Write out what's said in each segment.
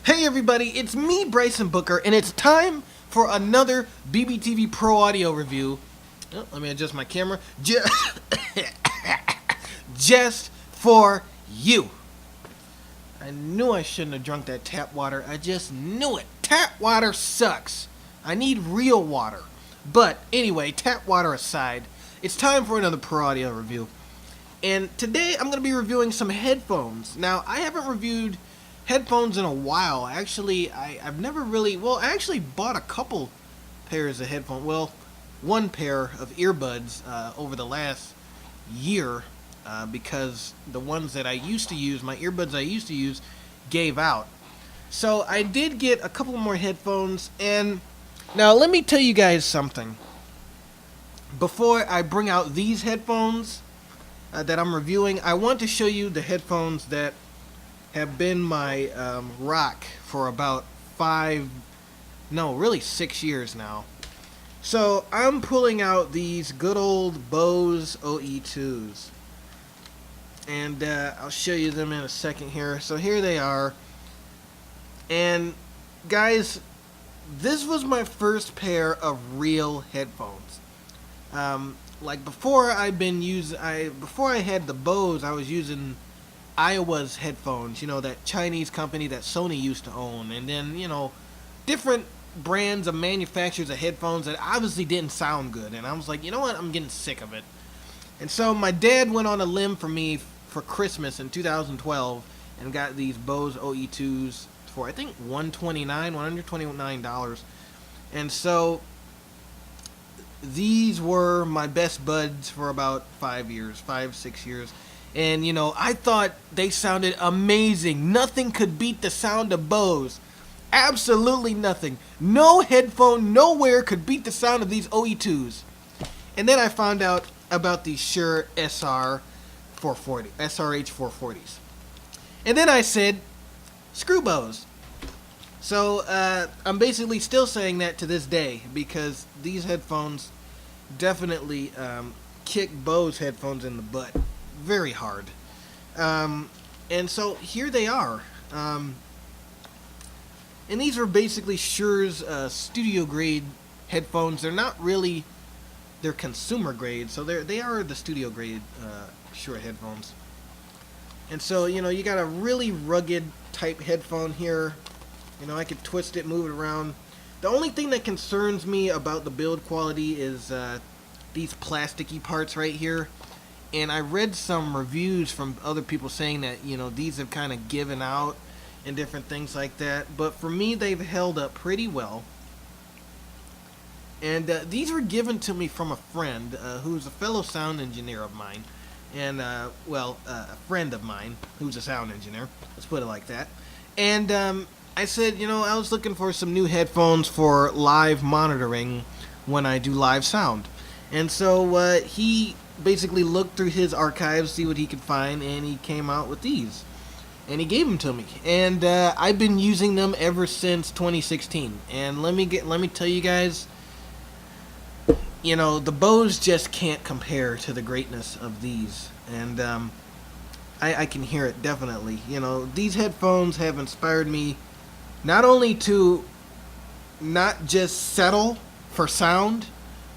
Hey everybody, it's me, Bryson Booker, and it's time for another BBTV Pro Audio review. Oh, let me adjust my camera. Just for you. I knew I shouldn't have drunk that tap water. I just knew it. Tap water sucks. I need real water. But anyway, tap water aside, it's time for another Pro Audio review. And today I'm going to be reviewing some headphones. Now, I haven't reviewed headphones in a while. Actually, I've never really, I actually bought a couple pairs of headphones. Well, one pair of earbuds over the last year because the ones that I used to use, my earbuds I used to use, gave out. So I did get a couple more headphones, and now let me tell you guys something. Before I bring out these headphones that I'm reviewing, I want to show you the headphones that have been my rock for about 6 years now. So I'm pulling out these good old Bose OE2s, and I'll show you them in a second here. So here they are, and guys, this was my first pair of real headphones. Like before I had the Bose, I was using Iowa's headphones, that Chinese company that Sony used to own, and then, different brands of manufacturers of headphones that obviously didn't sound good, and I was like, you know what, I'm getting sick of it. And so my dad went on a limb for me for Christmas in 2012 and got these Bose OE2s for, I think, $129. And so these were my best buds for about 6 years. And, I thought they sounded amazing. Nothing could beat the sound of Bose. Absolutely nothing. No headphone nowhere could beat the sound of these OE2s. And then I found out about the Shure SRH 440s. And then I said, screw Bose. So I'm basically still saying that to this day, because these headphones definitely kick Bose headphones in the butt very hard. And so here they are. And these are basically Shure's studio grade headphones. They're not really, they're consumer grade, so they are the studio grade Shure headphones. And so, you got a really rugged type headphone here. I could twist it, move it around. The only thing that concerns me about the build quality is these plasticky parts right here. And I read some reviews from other people saying that, these have kind of given out and different things like that. But for me, they've held up pretty well. And these were given to me from a friend who's a fellow sound engineer of mine. And, a friend of mine who's a sound engineer. Let's put it like that. And I said, I was looking for some new headphones for live monitoring when I do live sound. And so he basically looked through his archives, see what he could find, and he came out with these. And he gave them to me. And I've been using them ever since 2016. And let me tell you guys, the Bose just can't compare to the greatness of these. And I can hear it, definitely. These headphones have inspired me not only to not just settle for sound,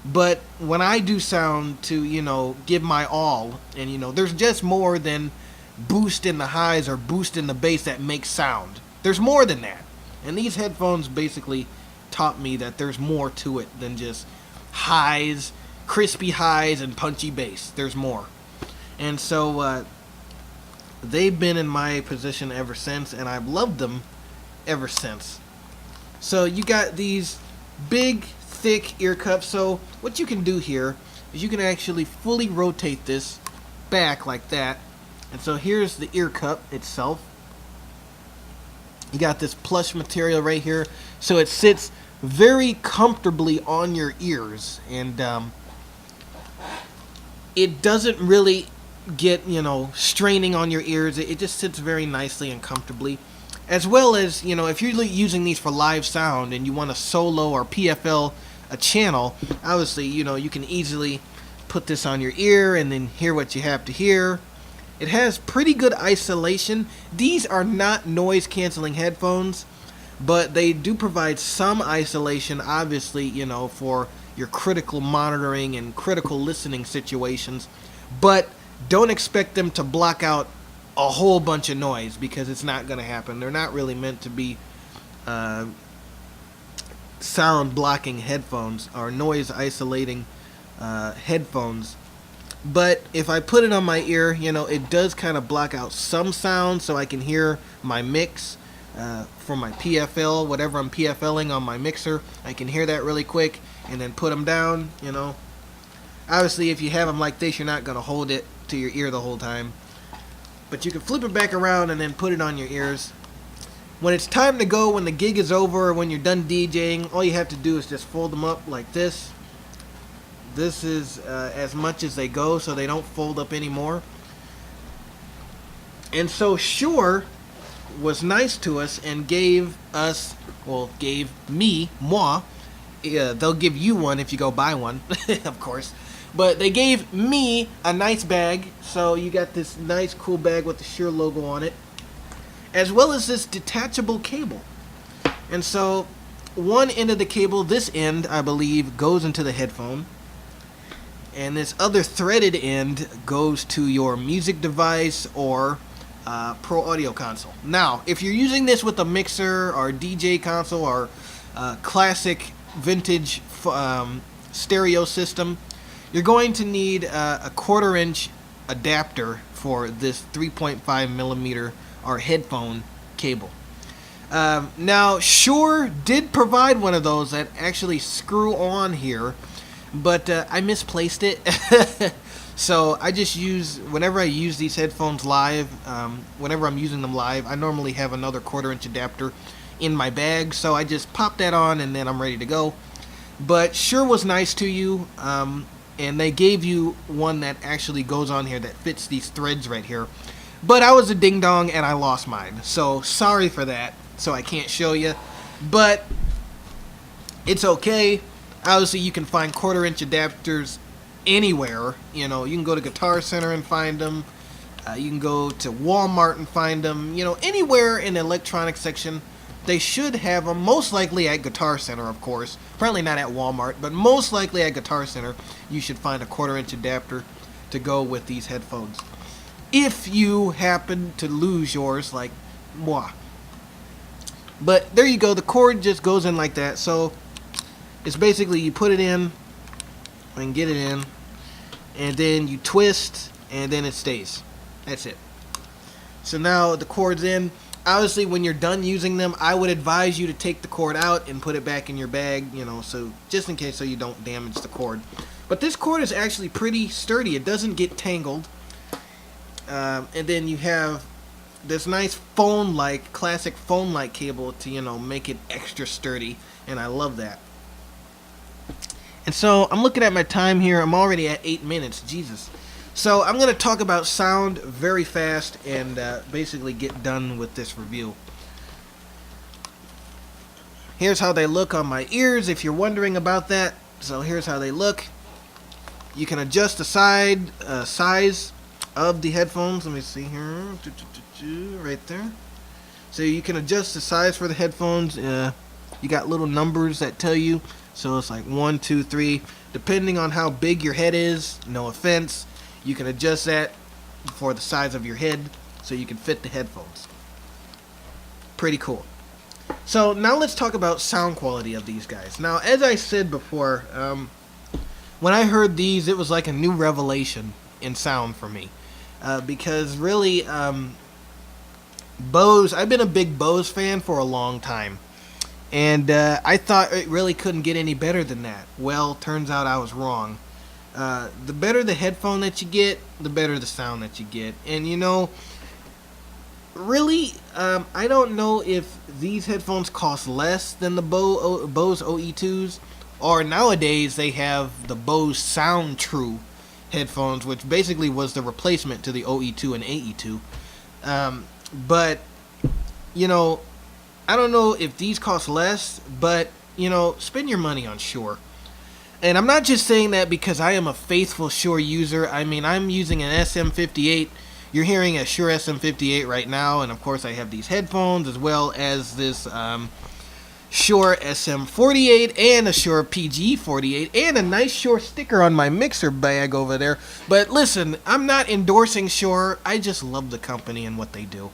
but when I do sound to, give my all. And, there's just more than boosting the highs or boosting the bass that makes sound. There's more than that. And these headphones basically taught me that there's more to it than just highs, crispy highs, and punchy bass. There's more. And so they've been in my position ever since, and I've loved them ever since. So you got these big, thick ear cups. So what you can do here is you can actually fully rotate this back like that. And so here's the ear cup itself. You got this plush material right here, so it sits very comfortably on your ears, and it doesn't really get, straining on your ears. It just sits very nicely and comfortably. As well as, if you're using these for live sound and you want to solo or PFL a channel, obviously, you can easily put this on your ear and then hear what you have to hear. It has pretty good isolation. These are not noise canceling headphones, but they do provide some isolation, obviously, for your critical monitoring and critical listening situations. But don't expect them to block out a whole bunch of noise, because it's not going to happen. They're not really meant to be sound blocking headphones or noise isolating headphones. But if I put it on my ear, it does kind of block out some sound, so I can hear my mix for my PFL, whatever I'm PFLing on my mixer. I can hear that really quick and then put them down. Obviously, if you have them like this, you're not going to hold it to your ear the whole time. But you can flip it back around and then put it on your ears. When it's time to go, when the gig is over, or when you're done DJing, all you have to do is just fold them up like this. This is as much as they go, so they don't fold up anymore. And so Shure was nice to us and gave me, moi. They'll give you one if you go buy one, of course. But they gave me a nice bag, so you got this nice, cool bag with the Shure logo on it, as well as this detachable cable. And so one end of the cable, this end, I believe, goes into the headphone. And this other threaded end goes to your music device or Pro Audio console. Now, if you're using this with a mixer or DJ console or classic vintage stereo system, you're going to need a 1/4-inch adapter for this 3.5 millimeter or headphone cable. Now, Shure did provide one of those that actually screw on here, but I misplaced it. So I just whenever I use these headphones live, whenever I'm using them live, I normally have another 1/4-inch adapter in my bag, so I just pop that on and then I'm ready to go. But Shure was nice to you, and they gave you one that actually goes on here that fits these threads right here. But I was a ding dong and I lost mine, so sorry for that. So I can't show you, but it's okay. Obviously, you can find 1/4-inch adapters anywhere. You can go to Guitar Center and find them. You can go to Walmart and find them. Anywhere in the electronics section, they should have them. Most likely at Guitar Center, of course. Probably not at Walmart, but most likely at Guitar Center, you should find a 1/4-inch adapter to go with these headphones. If you happen to lose yours, like moi. But there you go. The cord just goes in like that. So it's basically you put it in and get it in, and then you twist, and then it stays. That's it. So now the cord's in. Obviously, when you're done using them, I would advise you to take the cord out and put it back in your bag, so just in case, so you don't damage the cord. But this cord is actually pretty sturdy. It doesn't get tangled. And then you have this nice classic phone-like cable to, make it extra sturdy, and I love that. And so I'm looking at my time here. I'm already at 8 minutes. Jesus. So I'm going to talk about sound very fast and basically get done with this review. Here's how they look on my ears, if you're wondering about that. So here's how they look. You can adjust the size of the headphones. Let me see here. Right there. So you can adjust the size for the headphones. You got little numbers that tell you. So it's like 1, 2, 3. Depending on how big your head is, no offense, you can adjust that for the size of your head so you can fit the headphones. Pretty cool. So now let's talk about sound quality of these guys. Now, as I said before, when I heard these, it was like a new revelation in sound for me. Because really, Bose, I've been a big Bose fan for a long time. And I thought it really couldn't get any better than that. Well, turns out I was wrong. The better the headphone that you get, the better the sound that you get. And really, I don't know if these headphones cost less than the Bose OE2s, or nowadays they have the Bose SoundTrue headphones, which basically was the replacement to the OE2 and AE2. But I don't know if these cost less, but spend your money on Shure. And I'm not just saying that because I am a faithful Shure user. I mean, I'm using an SM58 You're hearing a Shure SM58 right now, and of course I have these headphones as well as this Shure SM48 and a Shure PG48 and a nice Shure sticker on my mixer bag over there. But listen, I'm not endorsing Shure. I just love the company and what they do.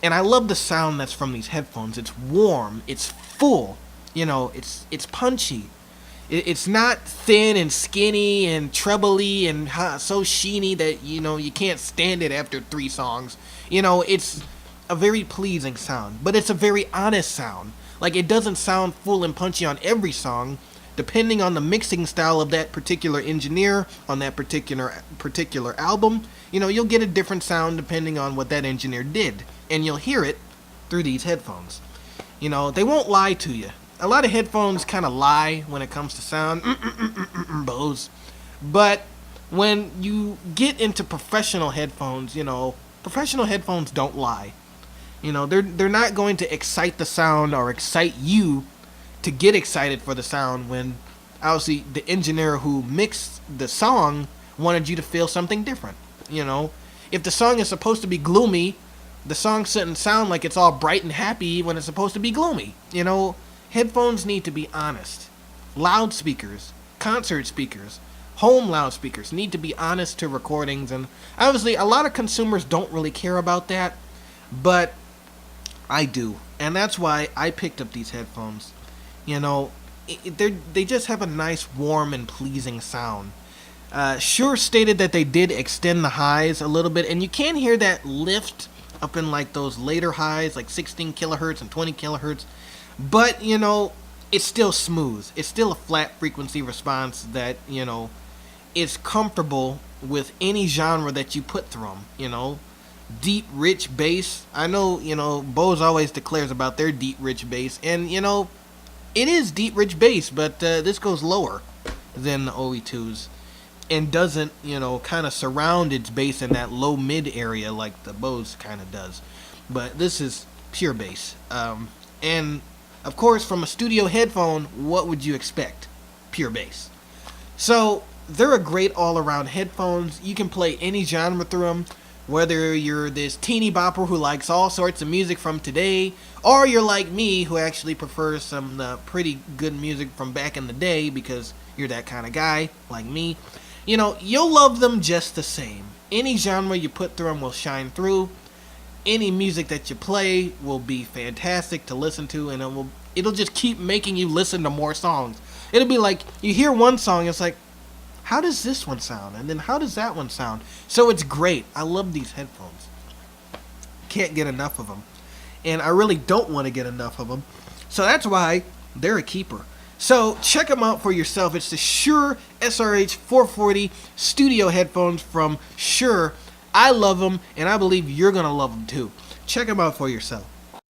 And I love the sound that's from these headphones. It's warm, it's full, it's punchy. It's not thin and skinny and trebly and so sheeny that, you can't stand it after 3 songs. It's a very pleasing sound, but it's a very honest sound. Like, it doesn't sound full and punchy on every song. Depending on the mixing style of that particular engineer on that particular album, you'll get a different sound depending on what that engineer did. And you'll hear it through these headphones. They won't lie to you. A lot of headphones kind of lie when it comes to sound, Bose. But when you get into professional headphones, professional headphones don't lie. They're not going to excite the sound or excite you to get excited for the sound when obviously the engineer who mixed the song wanted you to feel something different. If the song is supposed to be gloomy, the song shouldn't sound like it's all bright and happy when it's supposed to be gloomy. Headphones need to be honest. Loudspeakers, concert speakers, home loudspeakers need to be honest to recordings, and obviously a lot of consumers don't really care about that, but I do, and that's why I picked up these headphones. They just have a nice, warm, and pleasing sound. Shure stated that they did extend the highs a little bit, and you can hear that lift up in like those later highs, like 16 kilohertz and 20 kilohertz. But, it's still smooth. It's still a flat frequency response that, is comfortable with any genre that you put through them, Deep, rich bass. I know, Bose always declares about their deep, rich bass. And, it is deep, rich bass, but this goes lower than the OE2s. And doesn't, kind of surround its bass in that low-mid area like the Bose kind of does. But this is pure bass. And of course, from a studio headphone, what would you expect? Pure bass. So, they're a great all-around headphones. You can play any genre through them, whether you're this teeny bopper who likes all sorts of music from today, or you're like me who actually prefers some pretty good music from back in the day because you're that kind of guy, like me. You'll love them just the same. Any genre you put through them will shine through. Any music that you play will be fantastic to listen to, and it'll just keep making you listen to more songs. It'll be like, you hear one song, it's like, how does this one sound? And then how does that one sound? So it's great. I love these headphones. Can't get enough of them. And I really don't want to get enough of them. So that's why they're a keeper. So check them out for yourself. It's the Shure SRH 440 studio headphones from Shure. I love them, and I believe you're going to love them too. Check them out for yourself.